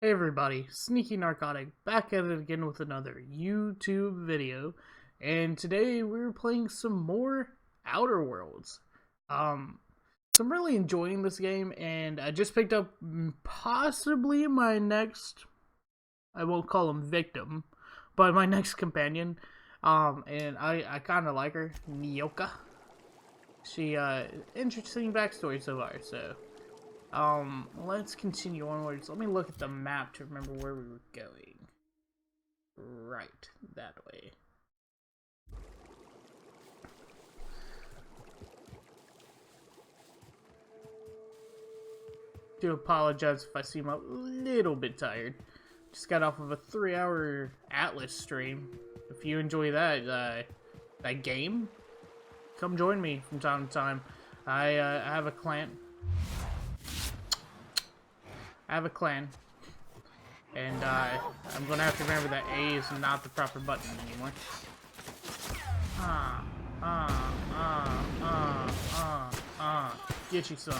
Hey everybody, Sneaky Narcotic back at it again with another YouTube video, and today we're playing some more Outer Worlds. So I'm really enjoying this game, and I just picked up possibly my next, I won't call him victim, but my next companion, and I kind of like her, Nyoka. She, interesting backstory so far, so... let's continue onwards. Let me look at the map to remember where we were going. Right, that way. Do apologize if I seem a little bit tired. Just got off of a 3-hour Atlas stream. If you enjoy that, that game, come join me from time to time. I have a clan. And I'm gonna have to remember that A is not the proper button anymore. Get you some.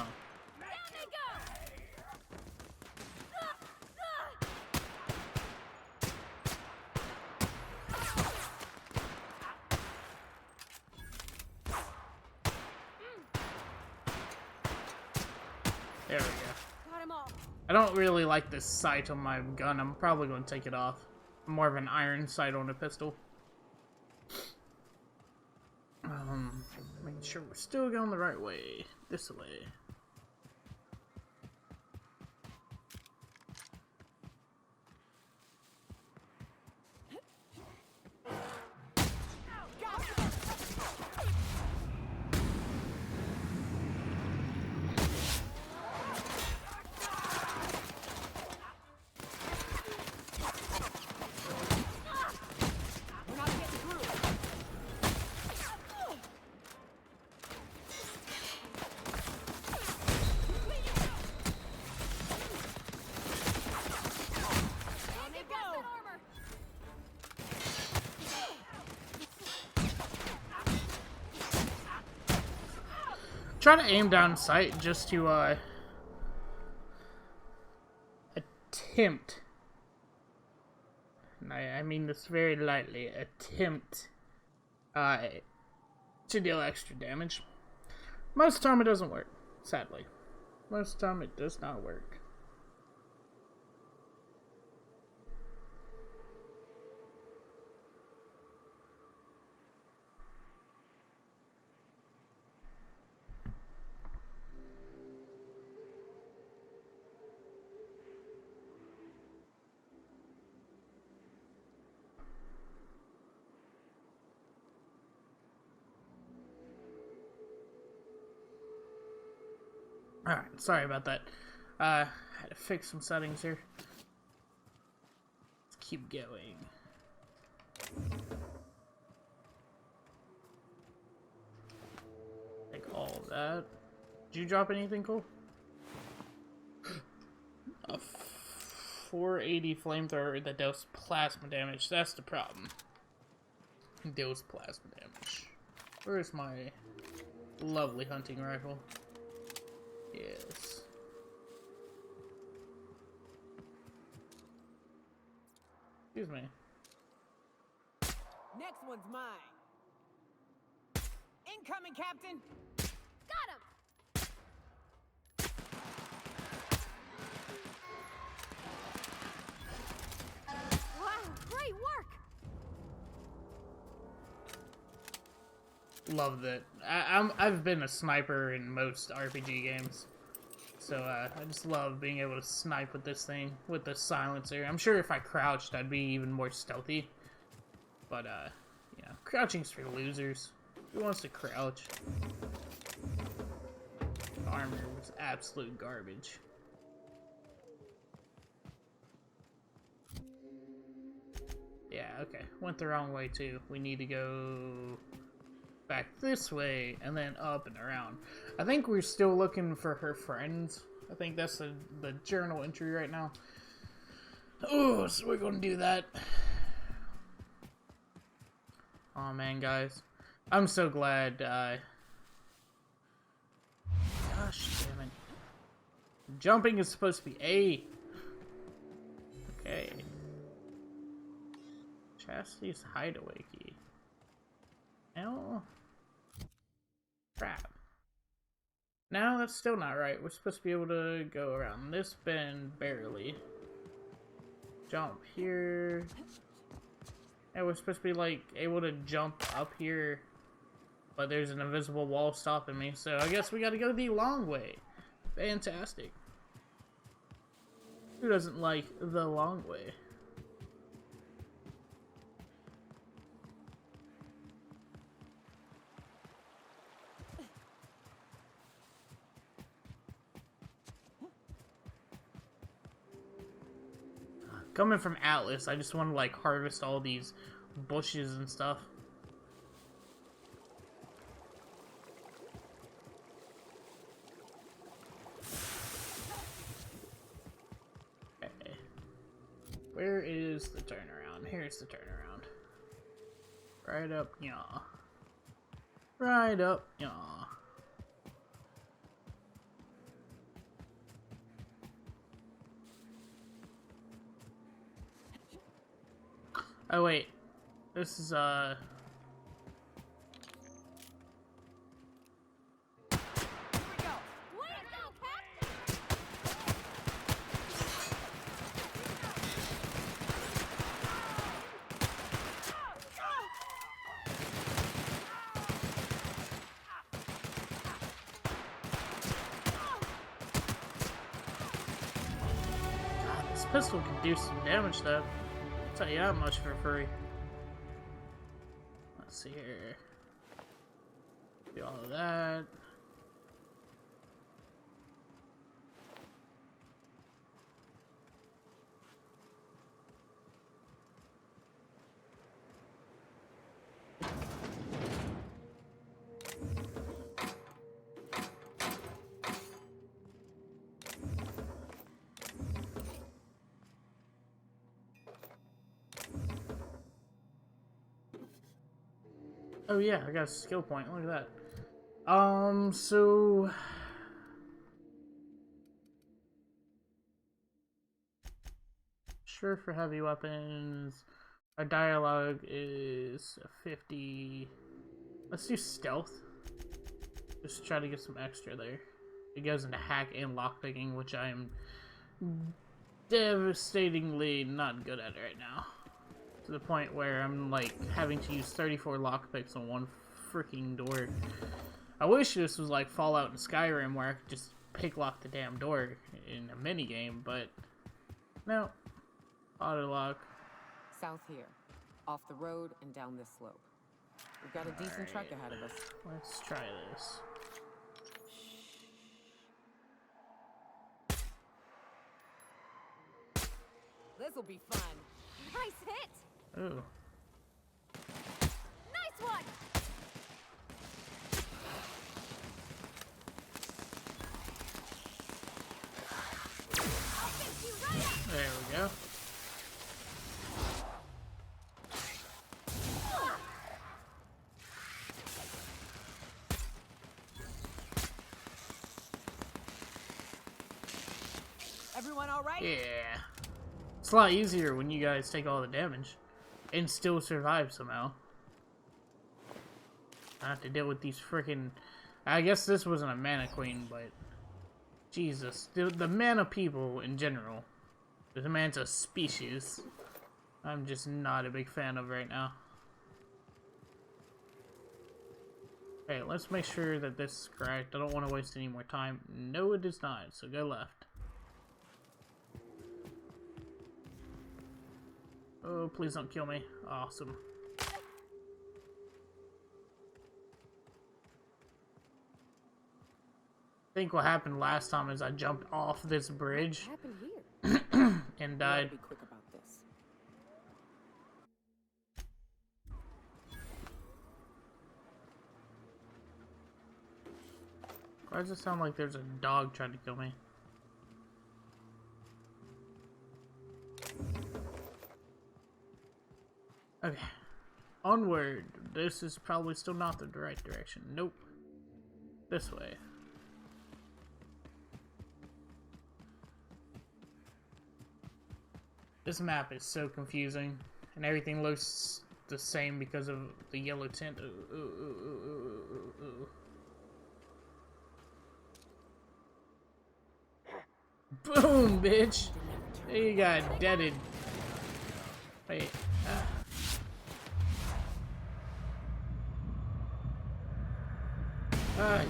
There we go. I don't really like this sight on my gun. I'm probably going to take it off. I'm more of an iron sight on a pistol. Making sure we're still going the right way. This way. Try to aim down sight just to attempt, and I mean this very lightly, attempt to deal extra damage. Most of the time it doesn't work, sadly. Most of the time it does not work. Alright, sorry about that. Had to fix some settings here. Let's keep going. Take all of that. Did you drop anything cool? A 480 flamethrower that deals plasma damage. That's the problem. It deals plasma damage. Where's my lovely hunting rifle? Yes. Excuse me. Next one's mine. Incoming, Captain. Got him. Wow, great work. Love that. I've been a sniper in most RPG games, so I just love being able to snipe with this thing, with the silencer. I'm sure if I crouched, I'd be even more stealthy. But you know, crouching's for losers. Who wants to crouch? Armor was absolute garbage. Yeah, okay. Went the wrong way too. We need to go back this way, and then up and around. I think we're still looking for her friends. I think that's the journal entry right now. Oh, so we're gonna do that. Oh man, guys. I'm so glad, gosh damn it. Jumping is supposed to be A. Okay. Chastity's hideaway key. No. Crap. No, that's still not right. We're supposed to be able to go around this bend barely. Jump here. And we're supposed to be like able to jump up here. But there's an invisible wall stopping me, so I guess we gotta go the long way. Fantastic. Who doesn't like the long way? Coming from Atlas, I just want to like harvest all these bushes and stuff. Okay. Where is the turnaround? Here's the turnaround. Right up, yaw. Right up, yaw. Oh wait, this is Way to go, Captain! God, this pistol can do some damage though. I'll tell you that much for free. Let's see here. Do all of that. Oh yeah, I got a skill point. Look at that. So sure for heavy weapons. Our dialogue is 50. Let's do stealth. Just try to get some extra there. It goes into hack and lockpicking, which I am devastatingly not good at right now. To the point where I'm like having to use 34 lockpicks on one freaking door. I wish this was like Fallout and Skyrim where I could just pick lock the damn door in a mini game, but no. Auto lock. South here, off the road and down this slope. We've got a decent trek ahead of us. Let's try this. This'll be fun. Nice hit! Ooh. Nice one! I'll fix you right up! There we go. Everyone all right? Yeah. It's a lot easier when you guys take all the damage and still survive somehow. I have to deal with these freaking. I guess this wasn't a mana queen, but Jesus, the mana people in general, the manta species, I'm just not a big fan of right now. Okay, let's make sure that this is correct. I don't want to waste any more time. No, it is not. So go left. Oh, please don't kill me. Awesome. I think what happened last time is I jumped off this bridge What happened here? and We gotta died. be quick about this. Why does it sound like there's a dog trying to kill me? Okay. Onward. This is probably still not the right direction. Nope. This way. This map is so confusing, and everything looks the same because of the yellow tint. Boom, bitch! You got deaded. Wait.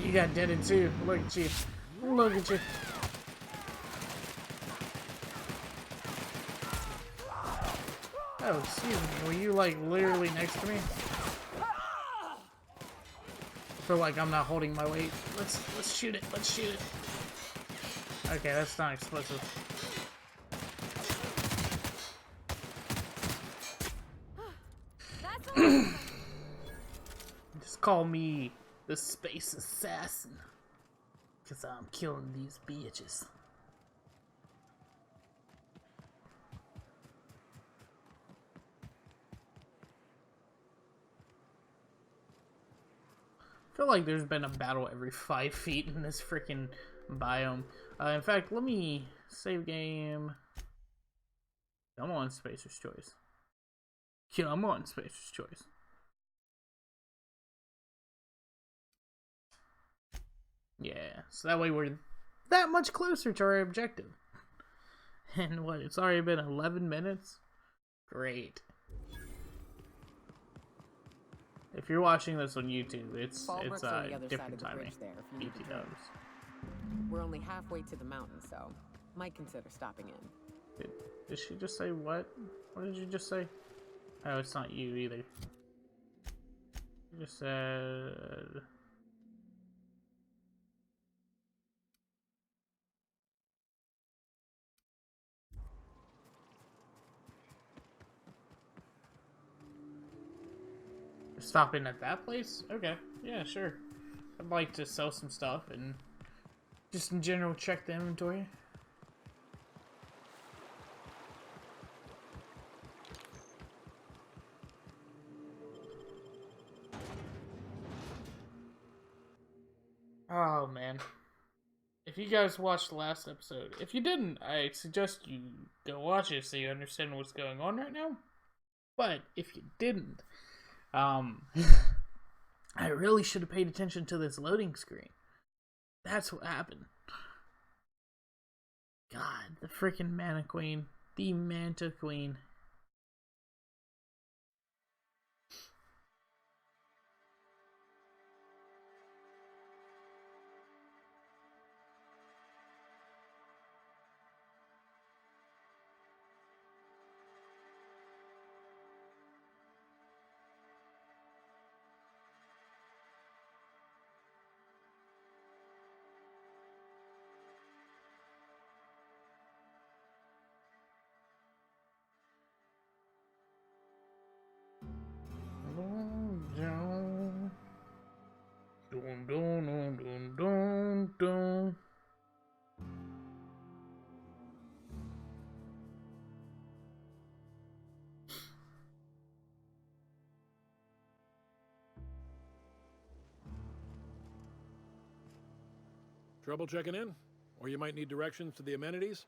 You got deaded too. Look at you. Look at you. Oh, excuse me. Were you like literally next to me? I feel like I'm not holding my weight. Let's shoot it. Let's shoot it. Okay, that's not explosive. Just call me the Space Assassin, cause I'm killing these bitches. I feel like there's been a battle every 5 feet in this freaking biome. In fact, let me save game. Come on, Spacer's Choice. Come on, Spacer's Choice. Yeah, so that way we're that much closer to our objective. And what, it's already been 11 minutes? Great. If you're watching this on YouTube, it's different timing. BT dubs. We're only halfway to the mountain, so might consider stopping in. Did she just say what? What did you just say? Oh, it's not you either. You just said... Stopping at that place? Okay, yeah, sure. I'd like to sell some stuff and just in general check the inventory. Oh man. If you guys watched the last episode, if you didn't, I suggest you go watch it so you understand what's going on right now. But if you didn't, I really should have paid attention to this loading screen. That's what happened. God, the freaking Mana Queen. The Manta Queen. Dun, dun, dun, dun, dun, dun. Trouble checking in? Or you might need directions to the amenities?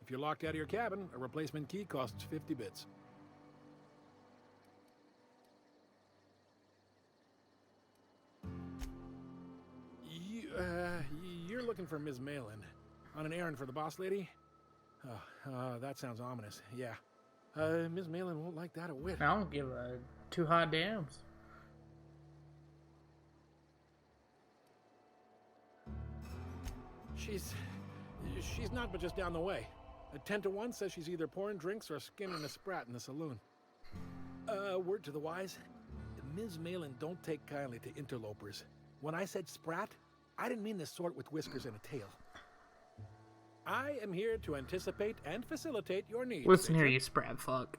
If you're locked out of your cabin, a replacement key costs 50 bits. You're looking for Ms. Malin. On an errand for the boss lady? That sounds ominous. Yeah. Ms. Malin won't like that a whit. I don't give a two hot dams. She's not but just down the way. A 10 to 1 says she's either pouring drinks or skinning a sprat in the saloon. Word to the wise, Ms. Malin don't take kindly to interlopers. When I said sprat, I didn't mean the sort with whiskers and a tail. I am here to anticipate and facilitate your needs. Listen here, you sprat fuck.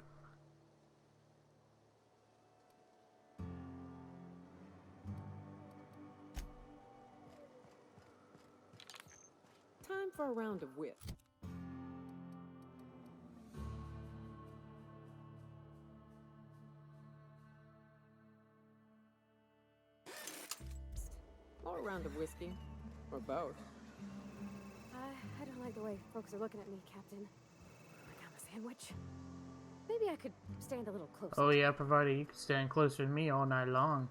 Time for a round of wit. Or a round of whiskey. Or both. I don't like the way folks are looking at me, Captain. I got my sandwich. Maybe I could stand a little closer. Oh yeah, provided you can stand closer to me all night long.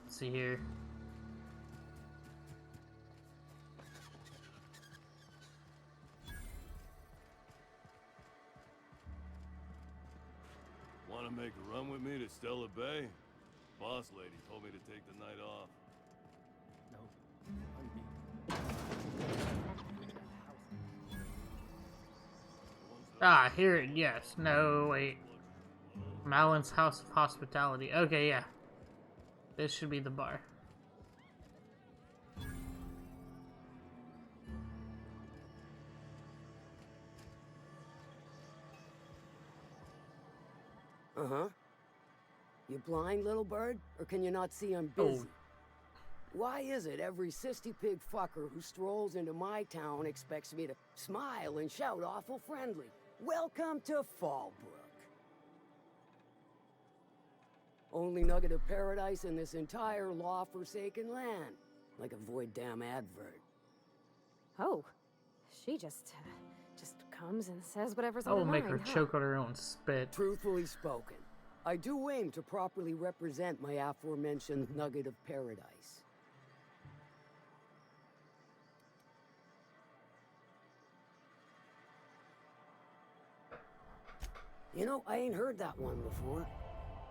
Let's see here. Want to make a run with me to Stella Bay? Boss lady told me to take the night off. Ah, here, yes. No, wait. Malin's House of Hospitality. Okay, yeah. This should be the bar. Uh-huh. You blind, little bird? Or can you not see I'm busy? Oh. Why is it every Cystypig fucker who strolls into my town expects me to smile and shout awful friendly? Welcome to Fallbrook. Only nugget of paradise in this entire law-forsaken land. Like a void damn advert. Oh, she just comes and says whatever's I on will her make mind, her huh? choke on her own spit. Truthfully spoken, I do aim to properly represent my aforementioned nugget of paradise. You know, I ain't heard that one before.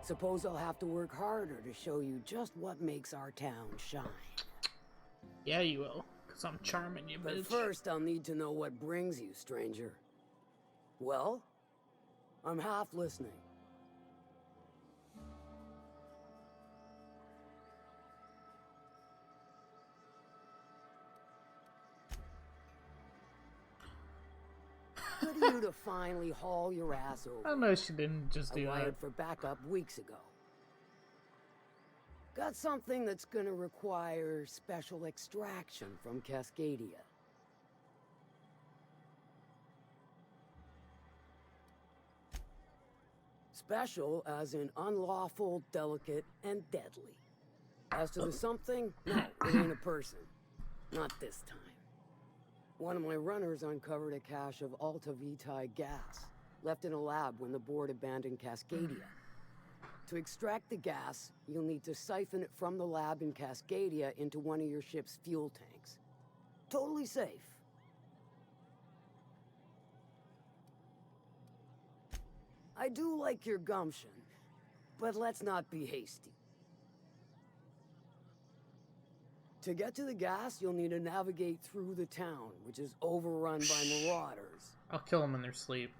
Suppose I'll have to work harder to show you just what makes our town shine. Yeah, you will. Because I'm charming you, But bitch. first, I'll need to know what brings you, stranger. Well, I'm half listening. Good of you to finally haul your ass over. I know she didn't just I do that. wired for backup weeks ago. Got something that's gonna require special extraction from Cascadia. Special as in unlawful, delicate, and deadly. As to the something, no, it ain't a person. Not this time. One of my runners uncovered a cache of Alta Vitae gas, left in a lab when the board abandoned Cascadia. To extract the gas, you'll need to siphon it from the lab in Cascadia into one of your ship's fuel tanks. Totally safe. I do like your gumption, but let's not be hasty. To get to the gas, you'll need to navigate through the town, which is overrun by marauders. I'll kill them in their sleep.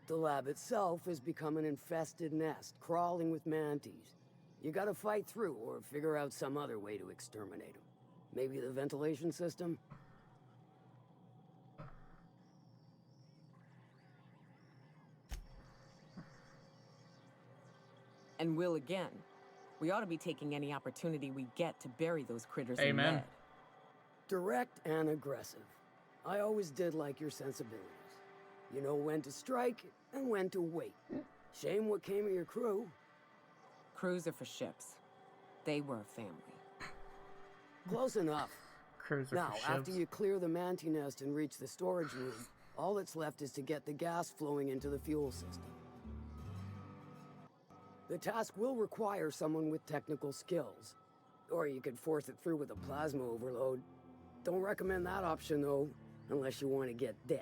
The lab itself has become an infested nest, crawling with mantis. You gotta fight through or figure out some other way to exterminate them. Maybe the ventilation system? And will again. We ought to be taking any opportunity we get to bury those critters Amen. in lead. Direct and aggressive. I always did like your sensibilities. You know when to strike and when to wait. Shame what came of your crew. Crews are for ships. They were a family. Close enough. Cruiser Now, for after ships. you clear the manti nest and reach the storage room, all that's left is to get the gas flowing into the fuel system. The task will require someone with technical skills. Or you could force it through with a plasma overload. Don't recommend that option, though, unless you want to get dead.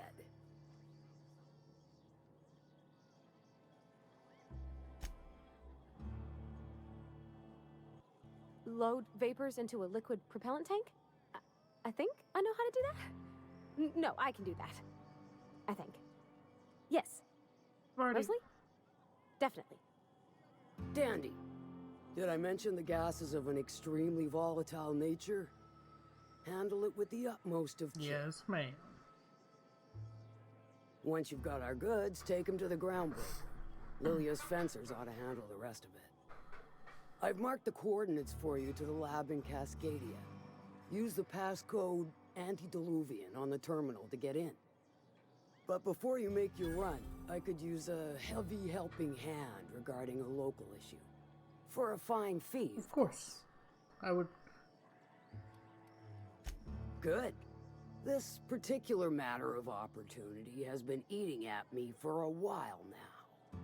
Load vapors into a liquid propellant tank? I think I know how to do that. No, I can do that. I think. Yes. Already- Mostly? Definitely. Dandy. Did I mention the gas is of an extremely volatile nature? Handle it with the utmost of care. Yes, ma'am. Once you've got our goods, take them to the groundbreaker. Lilia's fencers ought to handle the rest of it. I've marked the coordinates for you to the lab in Cascadia. Use the passcode Antediluvian on the terminal to get in. But before you make your run, I could use a heavy helping hand regarding a local issue. For a fine fee, Of course. I would. Good. This particular matter of opportunity has been eating at me for a while now.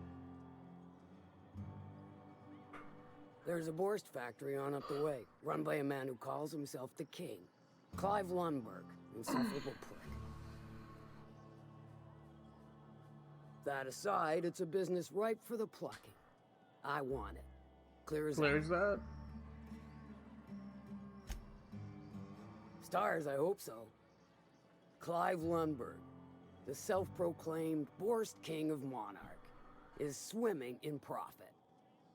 There's a Boarst factory on up the way, run by a man who calls himself the King. Clive Lundberg, insufferable prick. That aside, it's a business ripe for the plucking. I want it. Clear as that? Stars, I hope so. Clive Lundberg, the self-proclaimed Boarst King of Monarch, is swimming in profit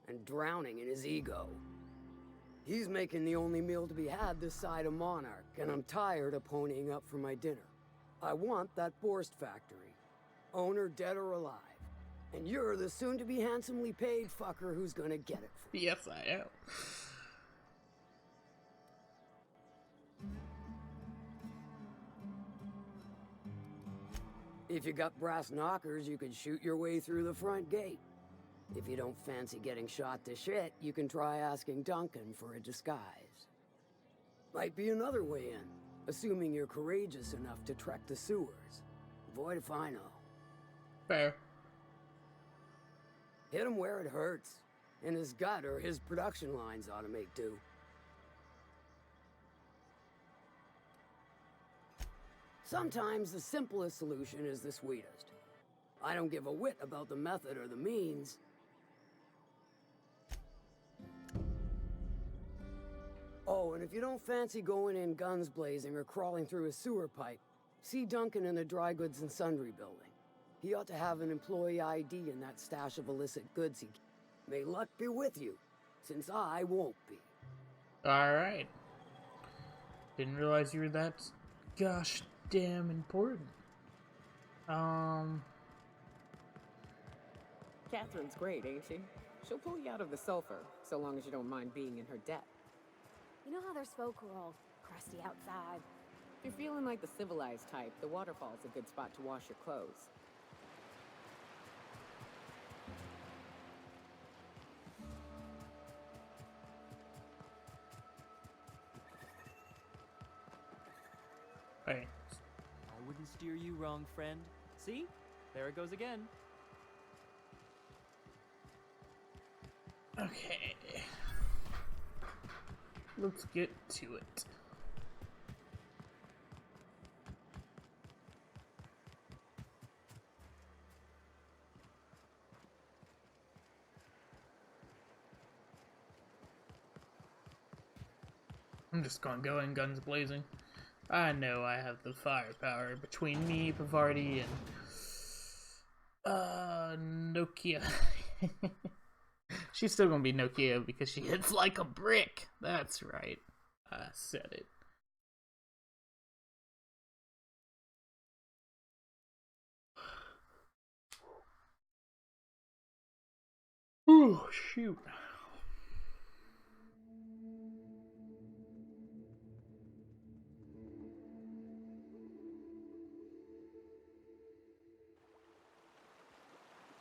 and drowning in his ego. He's making the only meal to be had this side of Monarch, and I'm tired of ponying up for my dinner. I want that Boarst factory, owner dead or alive, and you're the soon-to-be handsomely paid fucker who's gonna get it for me. Yes, I am. If you got brass knockers, you could shoot your way through the front gate. If you don't fancy getting shot to shit, you can try asking Duncan for a disguise. Might be another way in, assuming you're courageous enough to trek the sewers. Void if I know. Fair. Hit him where it hurts. In his gut, or his production lines ought to make do. Sometimes the simplest solution is the sweetest. I don't give a whit about the method or the means. Oh, and if you don't fancy going in guns blazing or crawling through a sewer pipe, see Duncan in the dry goods and sundry building. He ought to have an employee ID in that stash of illicit goods he... May luck be with you, since I won't be. Alright. Didn't realize you were that gosh damn important. Catherine's great, ain't she? She'll pull you out of the sulfur, so long as you don't mind being in her debt. You know how there's folk who are all crusty outside? If you're feeling like the civilized type, the waterfall's a good spot to wash your clothes. Hey. I wouldn't steer you wrong, friend. See? There it goes again. Okay. Let's get to it. I'm just gonna go in guns blazing. I know I have the firepower between me, Pavarti, and Nokia. She's still gonna be Nokia because she hits like a brick. That's right. I said it. Oh, shoot.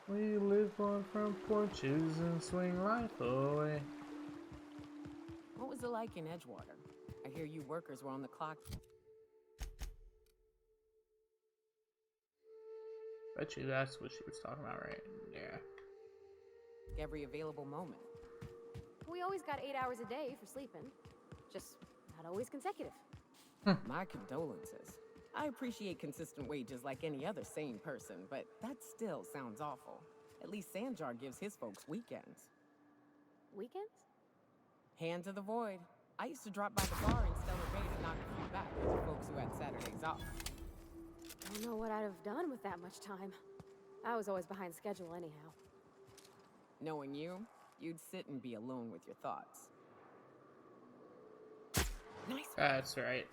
We live on front porches and swing life away. What was it like in Edgewater? I hear you workers were on the clock. Bet you that's what she was talking about, right? Yeah. Every available moment. We always got 8 hours a day for sleeping. Just not always consecutive. My condolences. I appreciate consistent wages like any other sane person, but that still sounds awful. At least Sanjar gives his folks weekends. Weekends? Hand to the void. I used to drop by the bar in Stellar Bay to knock a few back to folks who had Saturdays off. I don't know what I'd have done with that much time. I was always behind schedule anyhow. Knowing you, you'd sit and be alone with your thoughts. Nice. That's right.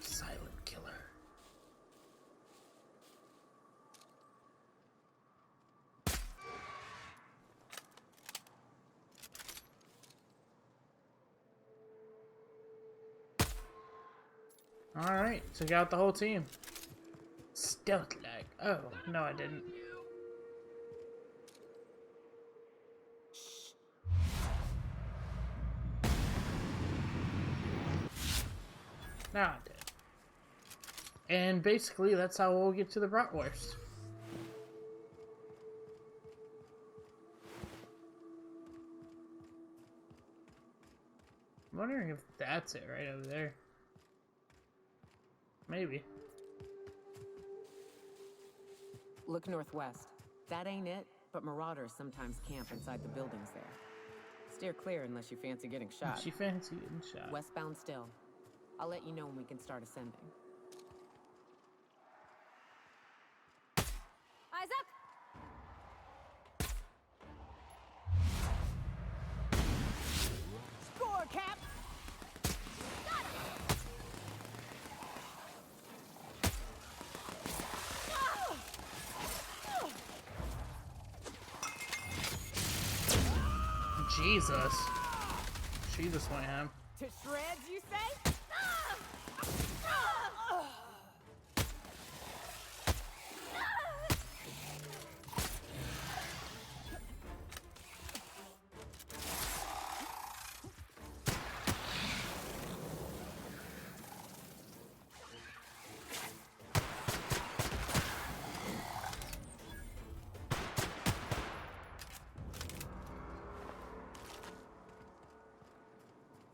Silent killer. Alright, took out the whole team. Stealth lag. Oh, no I didn't. Now I did. And basically, that's how we'll get to the bratwurst. I'm wondering if that's it right over there. Maybe. Look northwest. That ain't it, but marauders sometimes camp inside the buildings there. Steer clear unless you fancy getting shot. She fancy getting shot. Westbound still. I'll let you know when we can start ascending. Eyes up! Score, Cap! Jesus. She just went ham. To shreds, you say?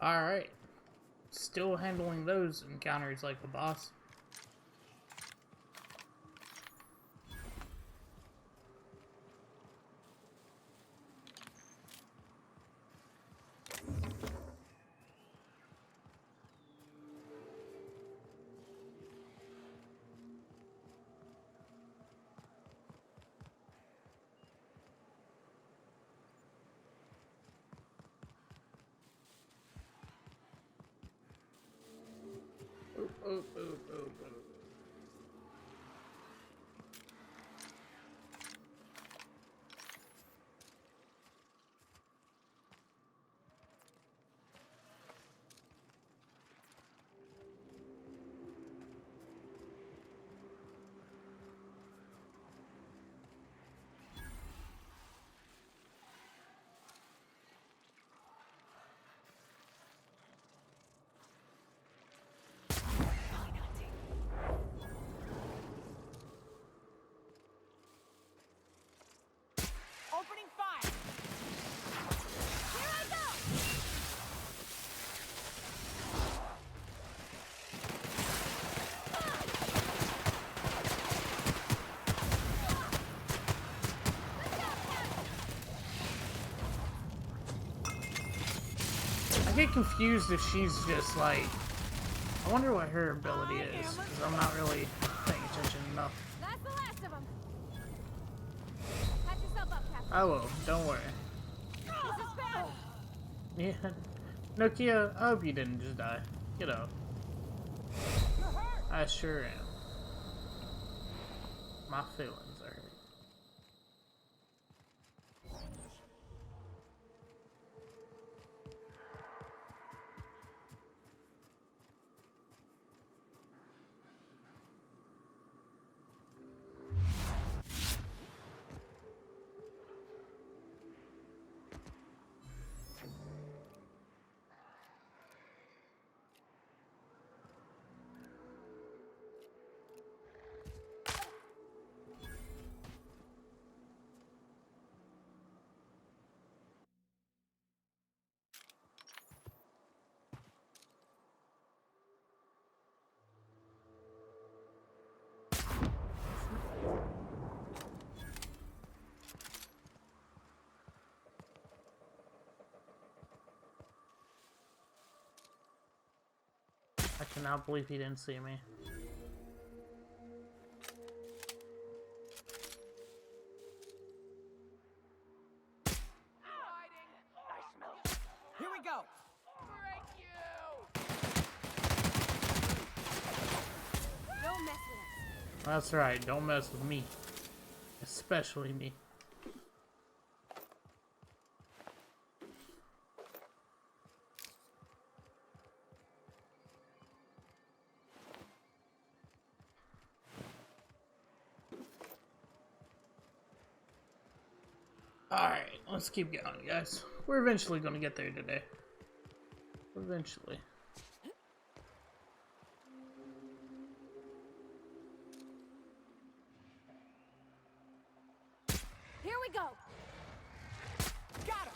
Alright. Still handling those encounters like the boss. Oh. Opening fire! Here I go! I get confused if she's just like... I wonder what her ability is, because I'm not really paying attention enough. That's the last of them. Patch yourself up, Captain. I will, don't worry. This is bad. Yeah. Nokia, I hope you didn't just die. Get up. I sure am. My feelings are hurt. I cannot believe he didn't see me. Here we go! Don't mess with us. That's right, don't mess with me. Especially me. Alright, let's keep going, guys. We're eventually going to get there today. Eventually. Here we go. Got him!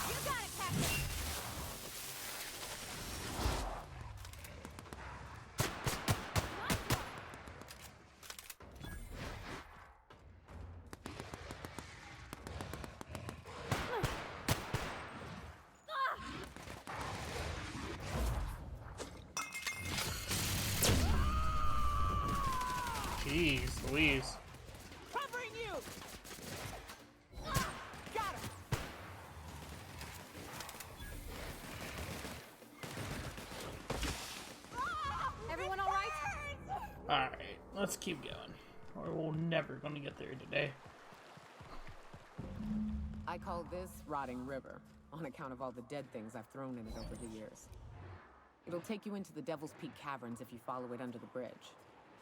You got it, Captain. Jeez Louise. Covering you! Got him! Everyone all right? Alright, let's keep going. Or we're never gonna get there today. I call this Rotting River, on account of all the dead things I've thrown in it over the years. It'll take you into the Devil's Peak Caverns if you follow it under the bridge.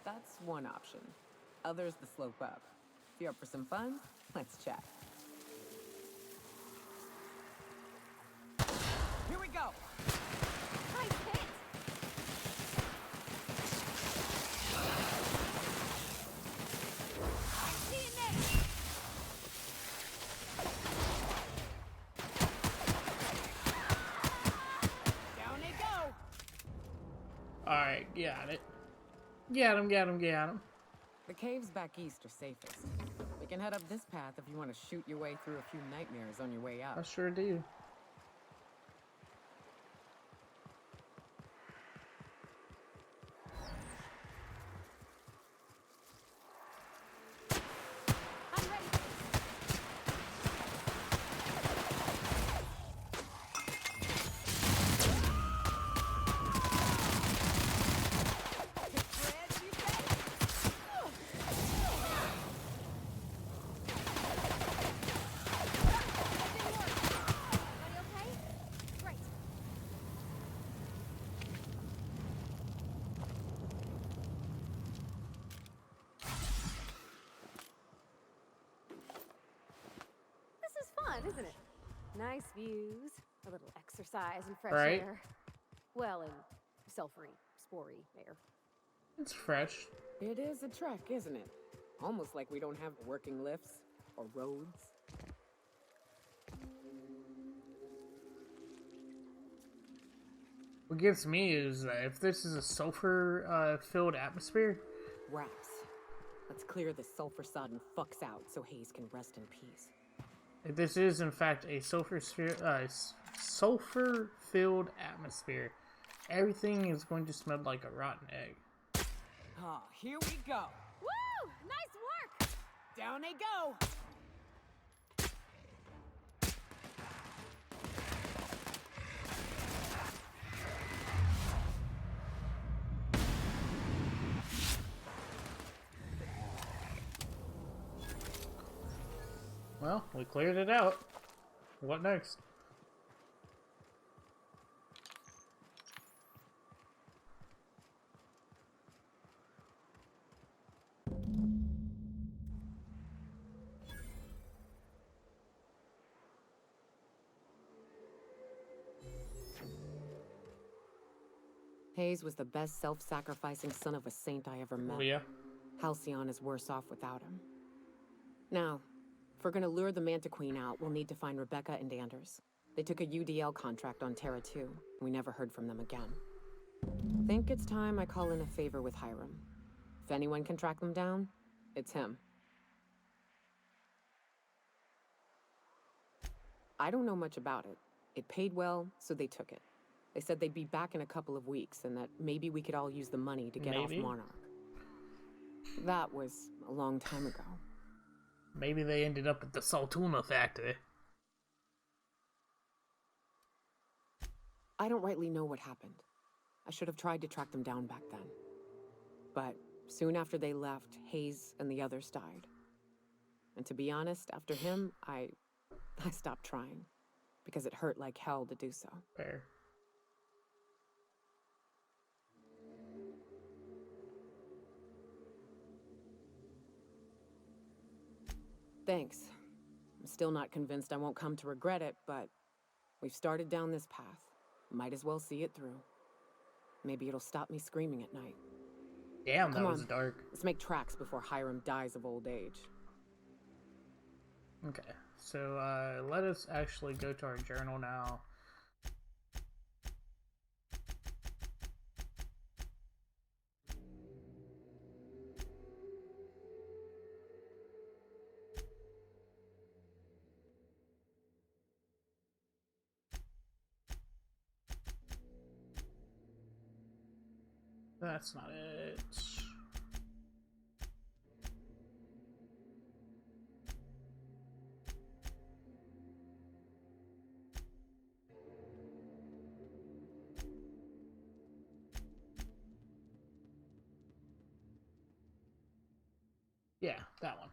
That's one option. Others the slope up. If you're up for some fun, let's chat. Here we go! Nice hit. I'm seeing this. Down they go! Alright, got it. Got him, got him, got him. The caves back east are safest. We can head up this path if you want to shoot your way through a few nightmares on your way I out. sure do. I'm ready. Everybody okay? Great. This is fun, isn't it? Nice views, a little exercise and fresh Right. air. Well, and sulfury, spory air. It's fresh. It is a trek, isn't it? Almost like we don't have working lifts or roads. What gets me is that if this is a sulfur filled atmosphere, Rats. Let's clear this sulfur-sodden fucks out so Hayes can rest in peace. if this is in fact a sulfur filled atmosphere, everything is going to smell like a rotten egg. Ah, here we go. Woo! Nice work! Down they go. Well, we cleared it out. What next? Hayes was the best self-sacrificing son of a saint I ever met. Oh yeah. Halcyon is worse off without him. Now, if we're gonna lure the Manta Queen out, we'll need to find Rebecca and Anders. They took a UDL contract on Terra 2. We never heard from them again. Think it's time I call in a favor with Hiram. If anyone can track them down, it's him. I don't know much about it. It paid well, so they took it. They said they'd be back in a couple of weeks and that maybe we could all use the money to get off Maybe. Monarch. That was a long time ago. Maybe they ended up at the Saltuna factory. I don't rightly know what happened. I should have tried to track them down back then. But soon after they left, Hayes and the others died. And to be honest, after him, I stopped trying. Because it hurt like hell to do so. Fair. Thanks. I'm still not convinced I won't come to regret it, but we've started down this path. Might as well see it through. Maybe it'll stop me screaming at night. Damn, that Come was on. dark. Let's make tracks before Hiram dies of old age. Okay, so let us actually go to our journal now. That's not it. Yeah, that one.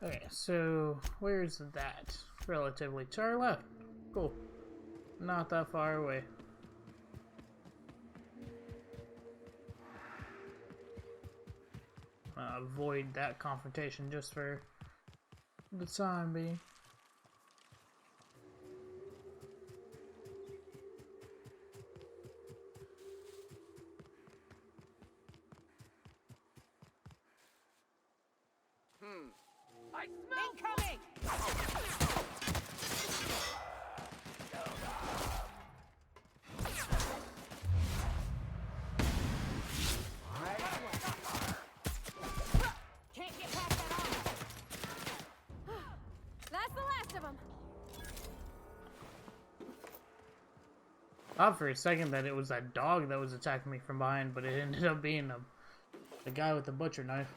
Okay, so where's that? Relatively to our left. Cool. Not that far away. Avoid that confrontation just for the time being. I smell incoming! Can't get past that armor. That's the last of them. Thought for a second that it was that dog that was attacking me from behind, but it ended up being the guy with the butcher knife.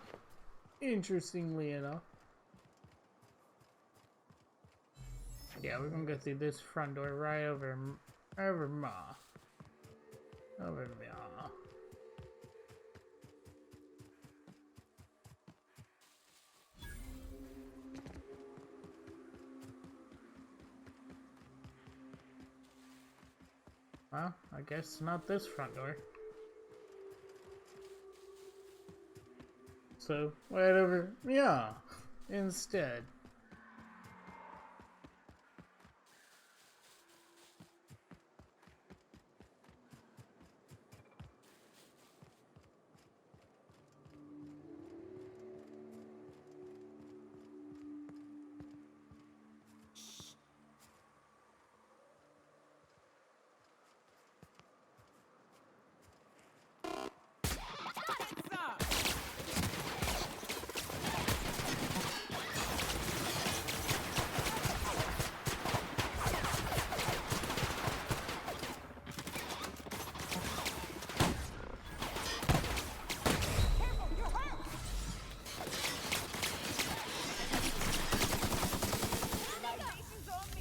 Interestingly enough. Yeah, we're gonna go through this front door right over Ma. Over Ma. Well, I guess not this front door. So, right over, yeah, instead.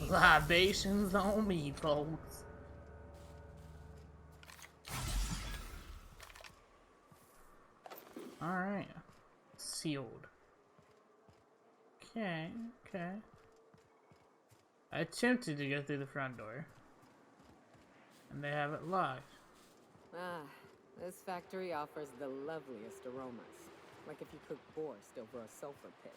Libations on me, folks. Alright. Sealed. Okay, okay. I attempted to go through the front door. And they have it locked. Ah, this factory offers the loveliest aromas. Like if you cook boarst over a sulfur pit.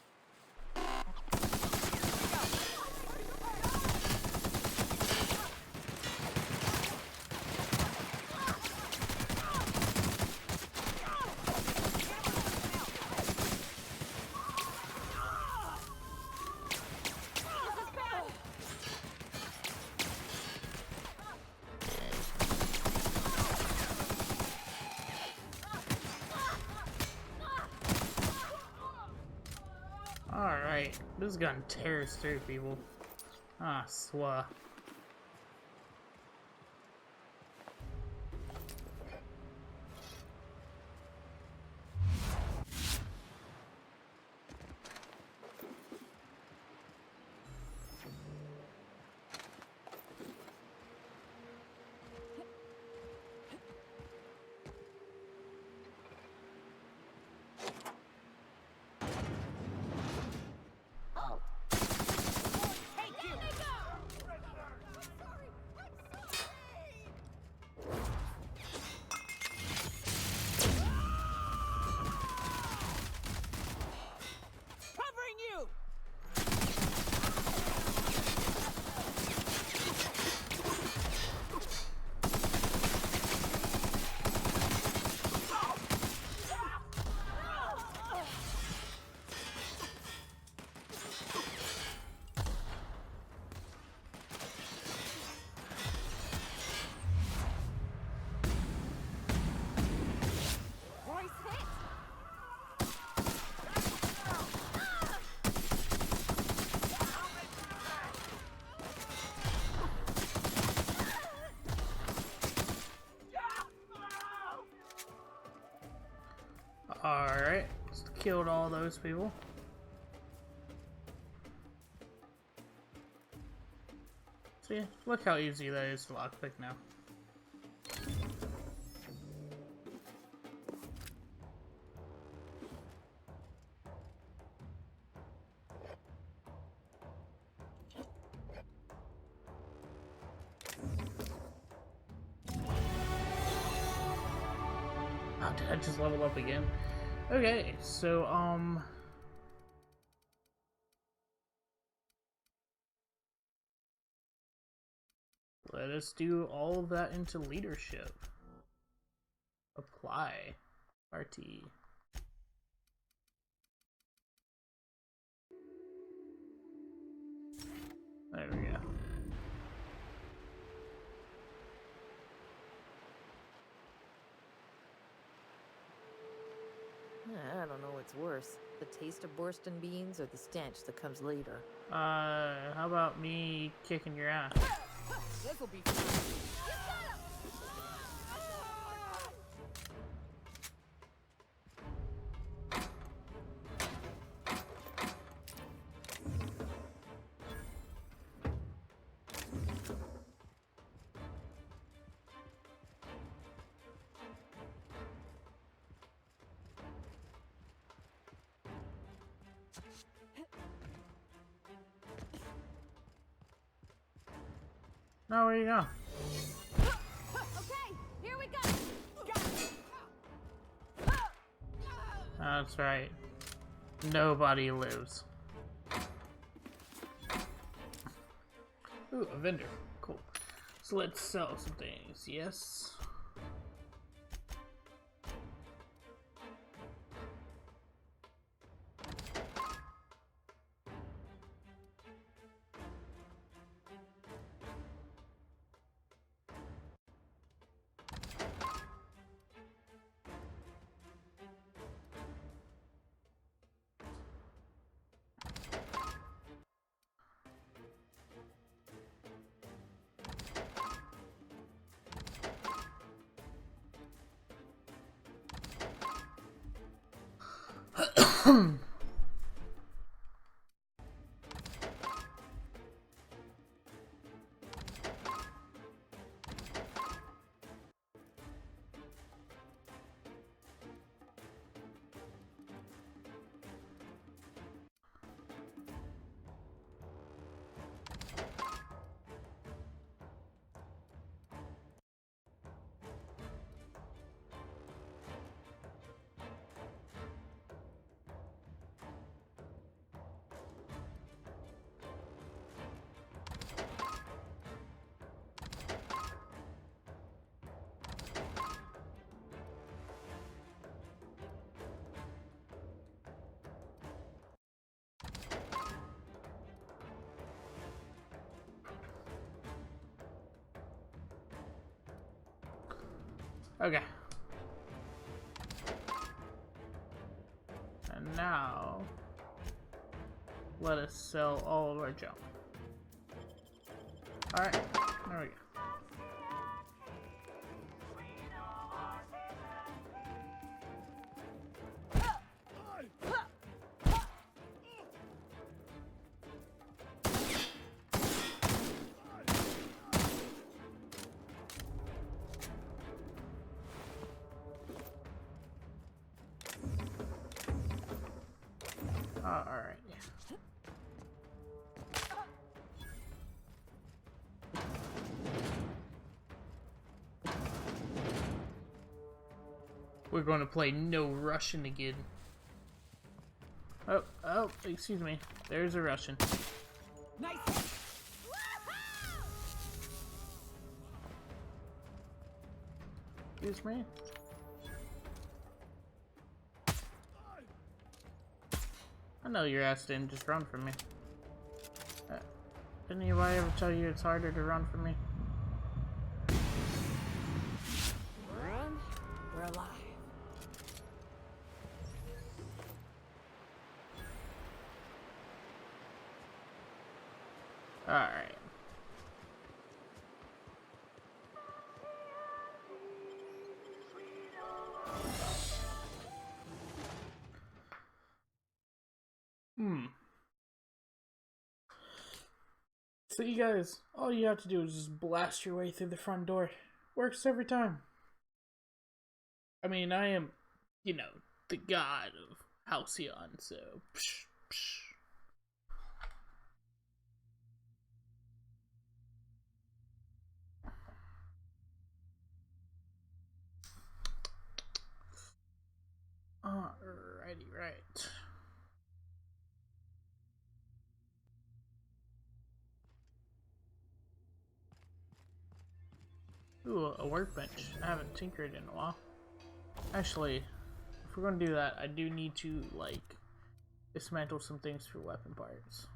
Alright, this gun tears through people. Ah, swah. killed all those people. See, look how easy that is to lockpick now. Oh, did I just level up again? Okay, so, let us do all of that into leadership. Apply. RT. There we go. I don't know what's worse, the taste of Boarst and beans or the stench that comes later. How about me kicking your ass? This'll be fun. No, where you go? Okay, here we go. That's right. Nobody lives. Ooh, a vendor. Cool. So let's sell some things. Yes. Okay. And now, let us sell all of our junk. Alright, there we go. Alright. We're going to play no Russian again. Oh, excuse me. There's a Russian. Nice. Excuse me? I know your ass didn't just run from me. Didn't anybody ever tell you it's harder to run from me? Run, we're alive. Alright. Hmm. So you guys, all you have to do is just blast your way through the front door. Works every time. I mean, I am, you know, the god of Halcyon, so. Psh, psh. Alrighty, right. Ooh, a workbench. I haven't tinkered in a while. Actually, if we're gonna do that, I do need to, like, dismantle some things for weapon parts.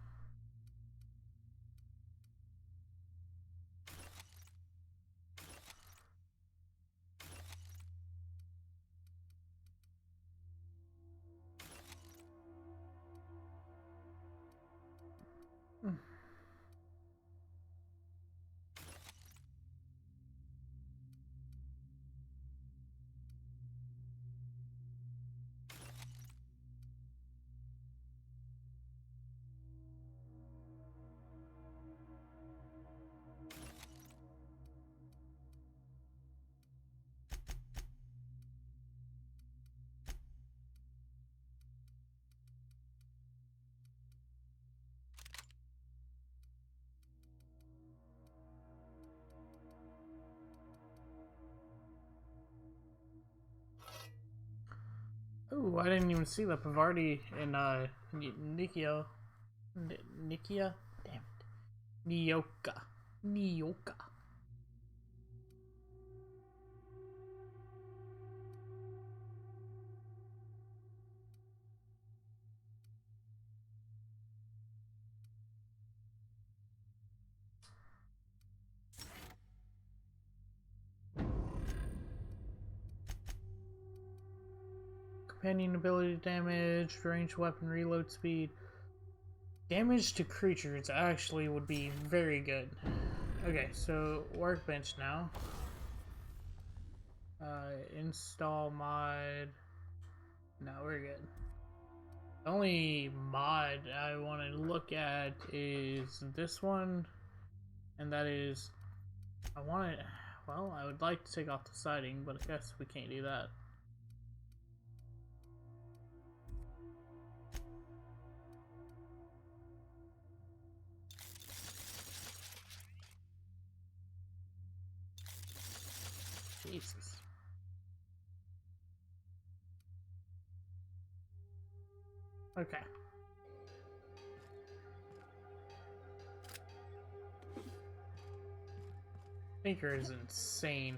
Ooh, I didn't even see the Pavarti and Nikia. Nikia? Damn it. Nyoka. Nyoka. Companion ability damage, range weapon reload speed. Damage to creatures actually would be very good. Okay, so workbench now. Install mod. No, we're good. The only mod I want to look at is this one, and that is, I want to, well, I would like to take off the siding, but I guess we can't do that. Jesus. Okay. Thinker is insane.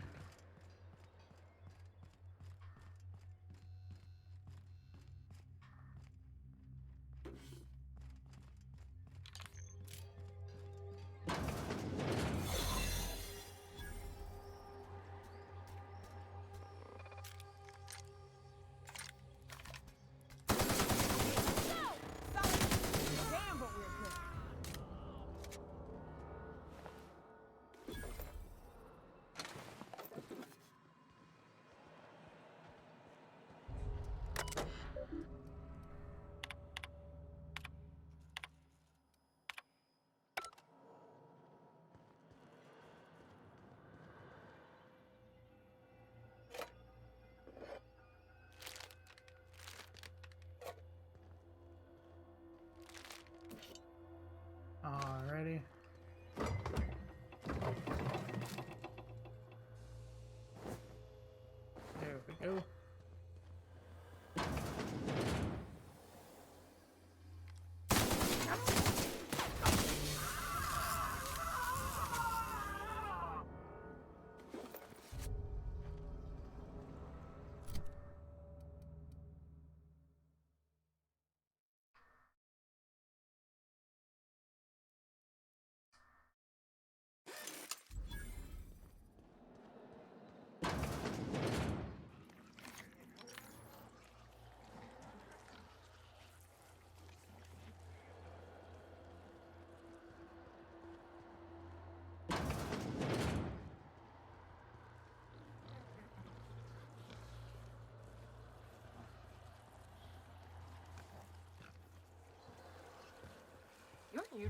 You.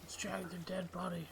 Let's drag their dead body.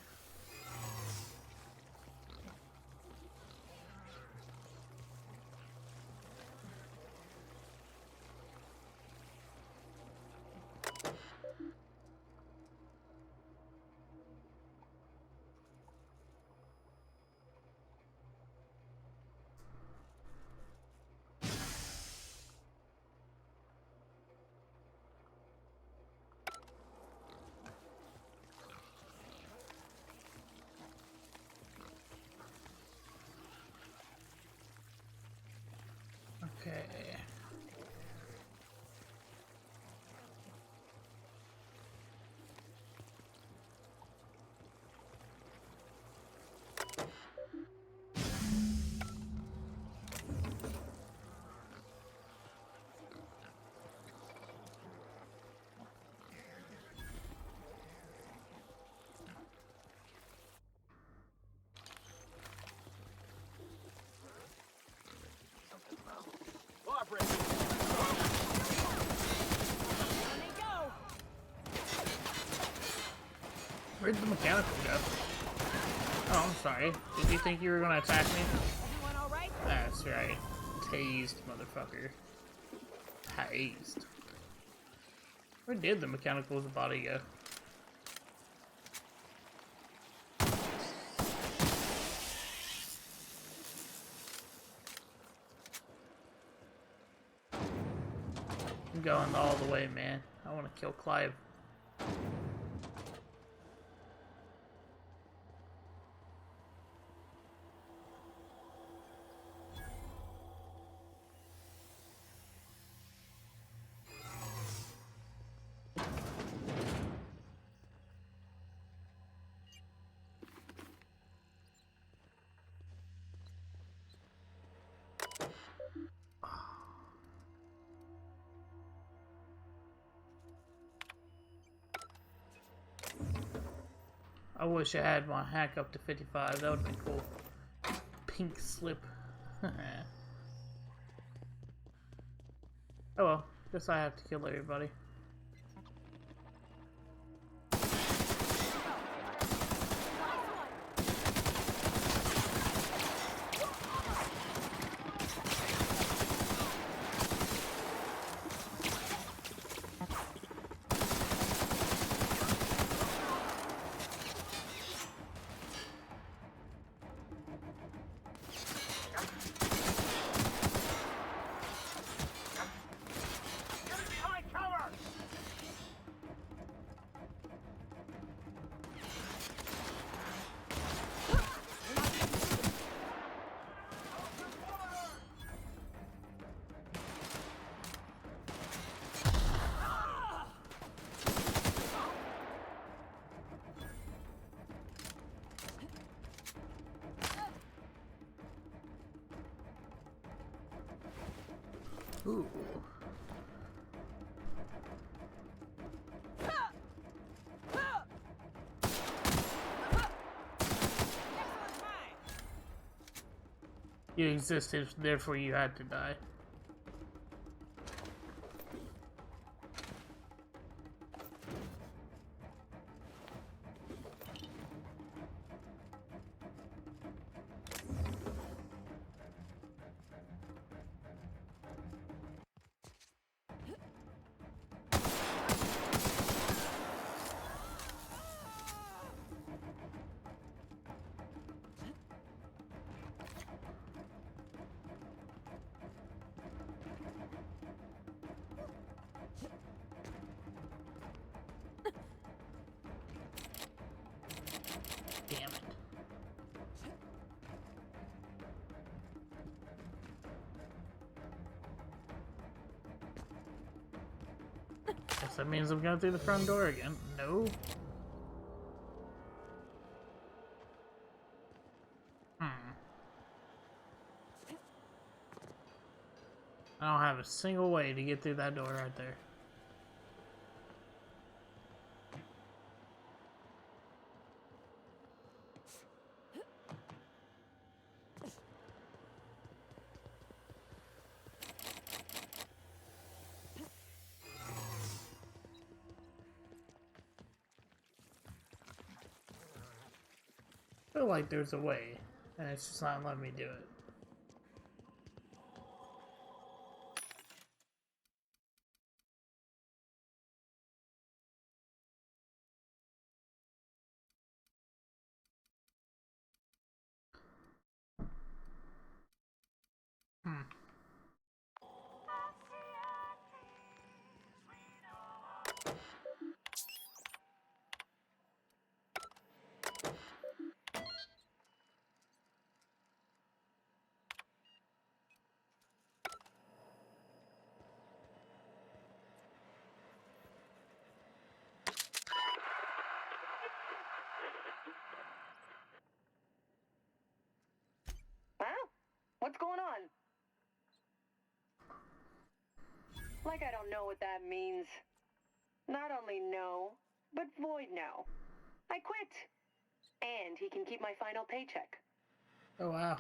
Okay. Where'd the mechanical go? Oh, I'm sorry. Did you think you were gonna attack me? Everyone all right? That's right. Tased, motherfucker. Tased. Where did the mechanical's body go? I'm going all the way, man. I want to kill Clive. I wish I had my hack up to 55. That would have been cool. Pink slip. Oh well. Guess I have to kill everybody. Ooh. You existed, therefore you had to die. Damn it. Guess that means I'm going through the front door again. No. I don't have a single way to get through that door right there. I feel like there's a way, and it's just not letting me do it. Hmm. Huh? What's going on? Like I don't know what that means. Not only no, but void no. I quit. And he can keep my final paycheck. Oh wow.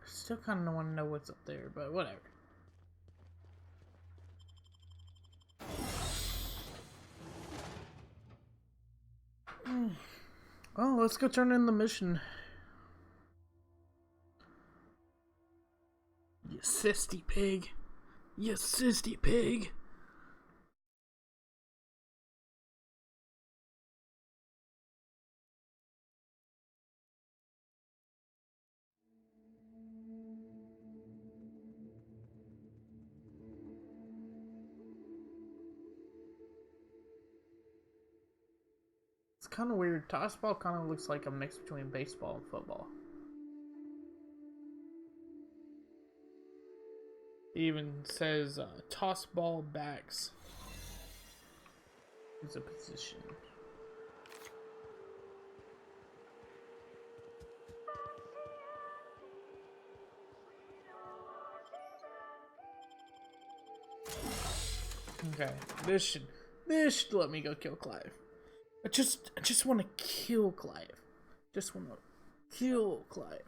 Still kind of want to know what's up there, but whatever. Well, let's go turn in the mission. You Cystypig. You Cystypig. It's kind of weird. Tossball kind of looks like a mix between baseball and football. It even says toss ball backs is a position. Okay, this should let me go kill Clive. I just want to kill Clive. Just want to kill Clive.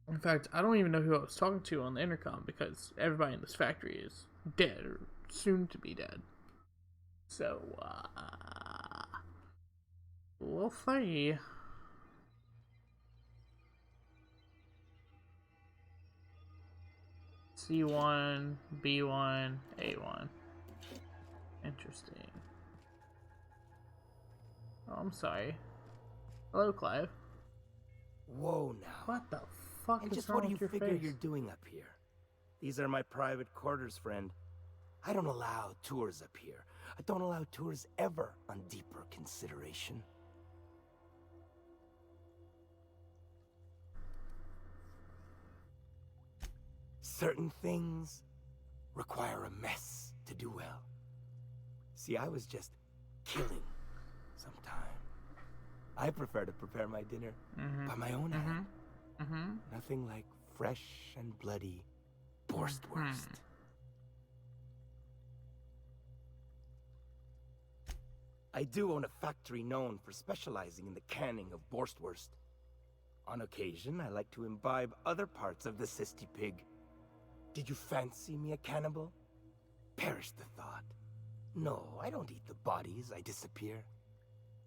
In fact, I don't even know who I was talking to on the intercom because everybody in this factory is dead or soon to be dead. So, we'll see. C1, B1, A1. Interesting. Oh, I'm sorry. Hello, Clive. Whoa now. What the fuck And is just wrong what do you with your figure face? you're doing up here? These are my private quarters, friend. I don't allow tours up here. I don't allow tours ever on deeper consideration. Certain things require a mess to do well. See, I was just killing some time. I prefer to prepare my dinner by my own hand. Nothing like fresh and bloody Boarst. I do own a factory known for specializing in the canning of Boarstwurst. On occasion, I like to imbibe other parts of the Cystypig. Did you fancy me a cannibal? Perish the thought. No, I don't eat the bodies, I disappear.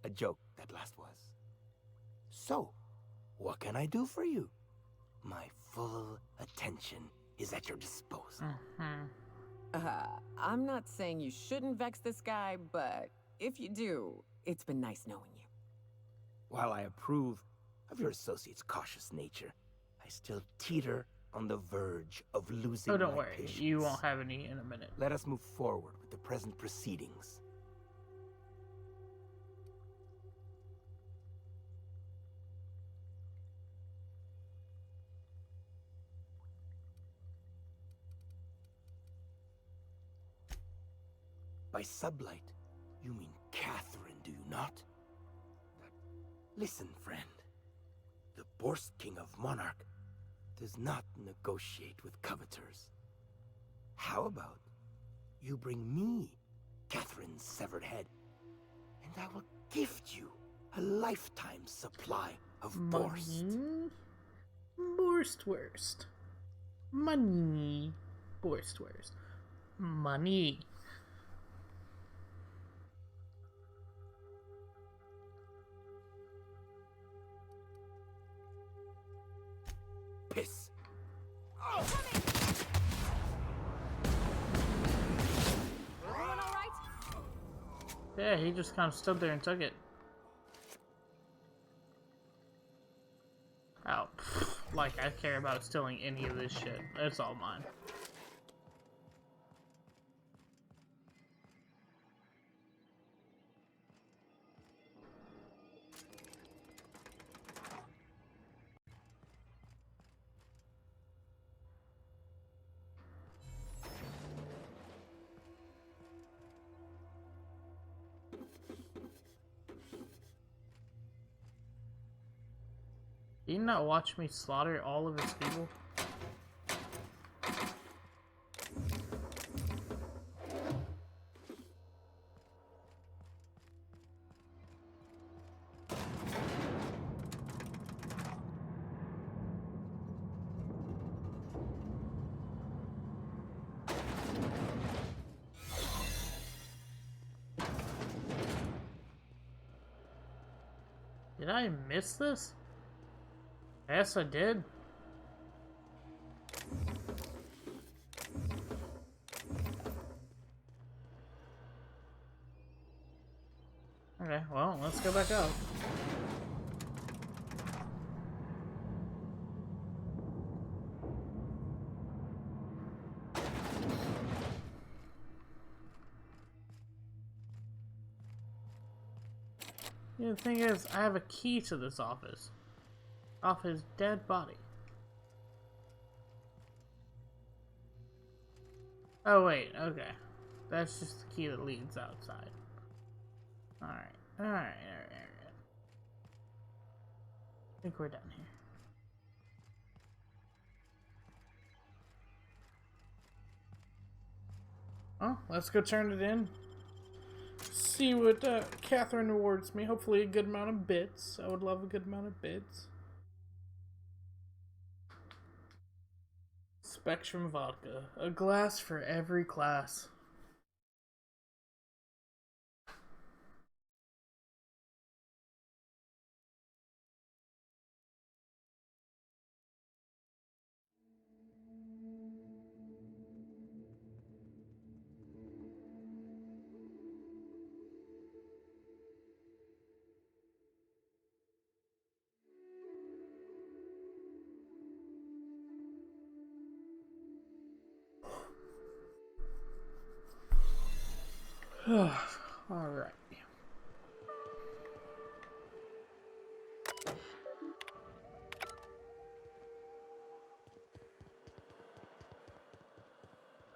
A joke, that last was. So, what can I do for you? My full attention is at your disposal. I'm not saying you shouldn't vex this guy, but if you do, it's been nice knowing you. While I approve of your associate's cautious nature, I still teeter on the verge of losing Oh, don't my worry. patience. You won't have any in a minute. Let us move forward with the present proceedings. By sublight, you mean Catherine, do you not? Listen, friend. The Boarst King of Monarch does not negotiate with coveters. How about you bring me Catherine's severed head, and I will gift you a lifetime supply of Boarst. Money. Boarstwurst. Money. Boarstwurst. Money. Piss. Everyone all right? Yeah, he just kind of stood there and took it. Oh, like I care about stealing any of this shit. It's all mine. Did you not watch me slaughter all of his people? Did I miss this? Yes, I did. Okay, well, let's go back up. Yeah, the thing is, I have a key to this office. Off his dead body. Oh wait, okay. That's just the key that leads outside. Alright, alright. I think we're done here. Oh, let's go turn it in. See what Catherine awards me. Hopefully a good amount of bits. I would love a good amount of bits. Spectrum vodka. A glass for every class. Alright.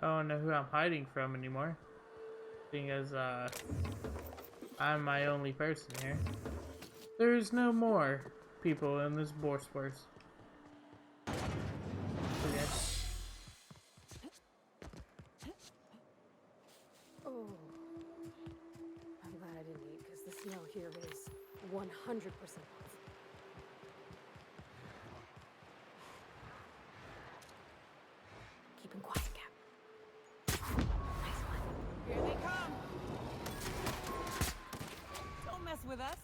I don't know who I'm hiding from anymore. Seeing as I'm my only person here. There's no more people in this Boarst. Oh. I'm glad I didn't eat, because the smell here is 100% off. Keep him quiet, Cap. Nice one. Here they come! Don't mess with us.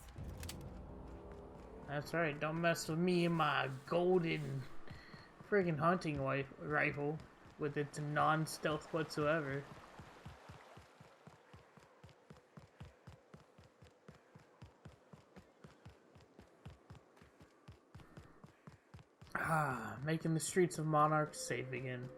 That's right, don't mess with me and my golden friggin' hunting rifle with its non-stealth whatsoever. Making the streets of Monarch safe again.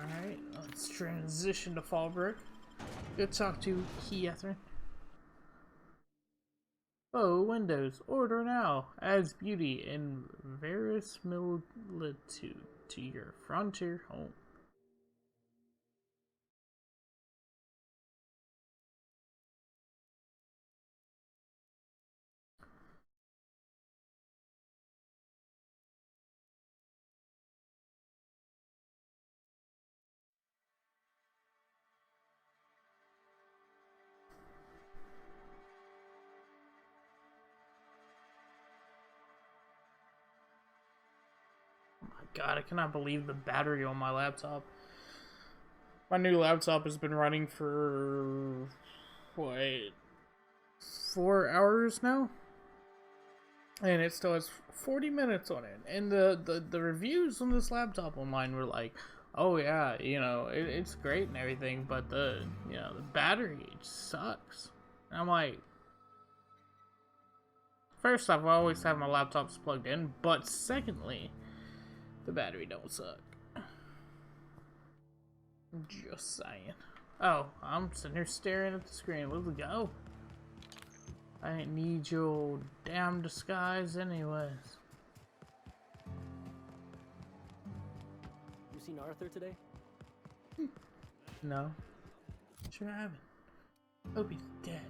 Alright, let's transition to Fallbrook. Go talk to Catherine. Oh, Windows, order now. Adds beauty and verisimilitude to your frontier home. God, I cannot believe the battery on my laptop. My new laptop has been running for, what, 4 hours now? And it still has 40 minutes on it. And the reviews on this laptop online were like, oh yeah, you know, it's great and everything, but the battery sucks. And I'm like, first off, I always have my laptops plugged in, but secondly, the battery don't suck. Just saying. Oh, I'm sitting here staring at the screen. Let's go. I didn't need your damn disguise anyways. You seen Arthur today? No. Sure haven't. Hope he's dead.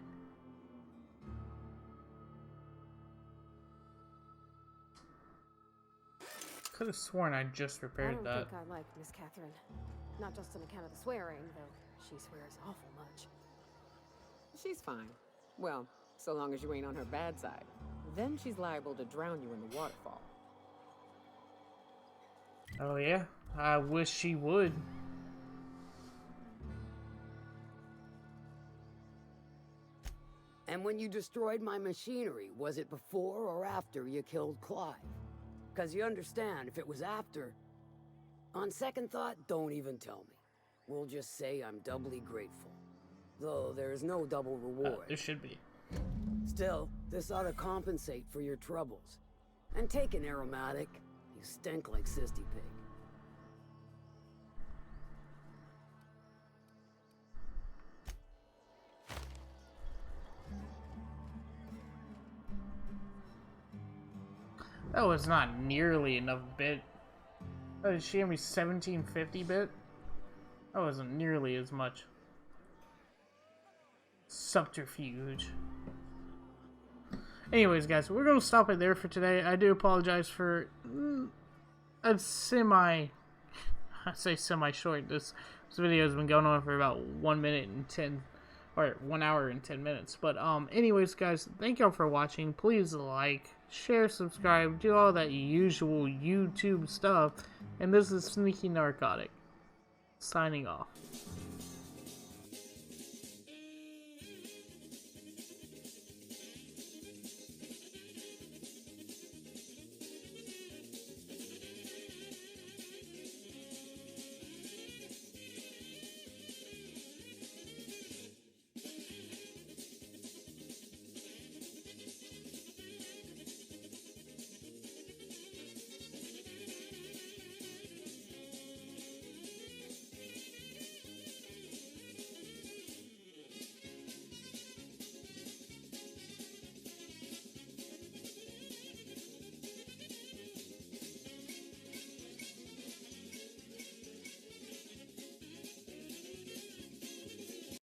Could have sworn I just repaired that. I don't think I like Miss Catherine. Not just on account of the swearing, though she swears awful much. She's fine. Well, so long as you ain't on her bad side. Then she's liable to drown you in the waterfall. Oh yeah? I wish she would. And when you destroyed my machinery, was it before or after you killed Clive? Because you understand, if it was after... On second thought, don't even tell me. We'll just say I'm doubly grateful. Though there's no double reward. There should be. Still, this ought to compensate for your troubles. And take an aromatic. You stink like Cystypig. That was not nearly enough bit. Oh, did she gave me 1750 bit? That wasn't nearly as much. Subterfuge. Anyways, guys, we're going to stop it there for today. I do apologize for a I say semi-short. This video has been going on for about 1 minute and 10, or 1 hour and 10 minutes. But anyways, guys, thank y'all for watching. Please like, share, subscribe, do all that usual YouTube stuff. And this is Sneaky Narcotic, signing off.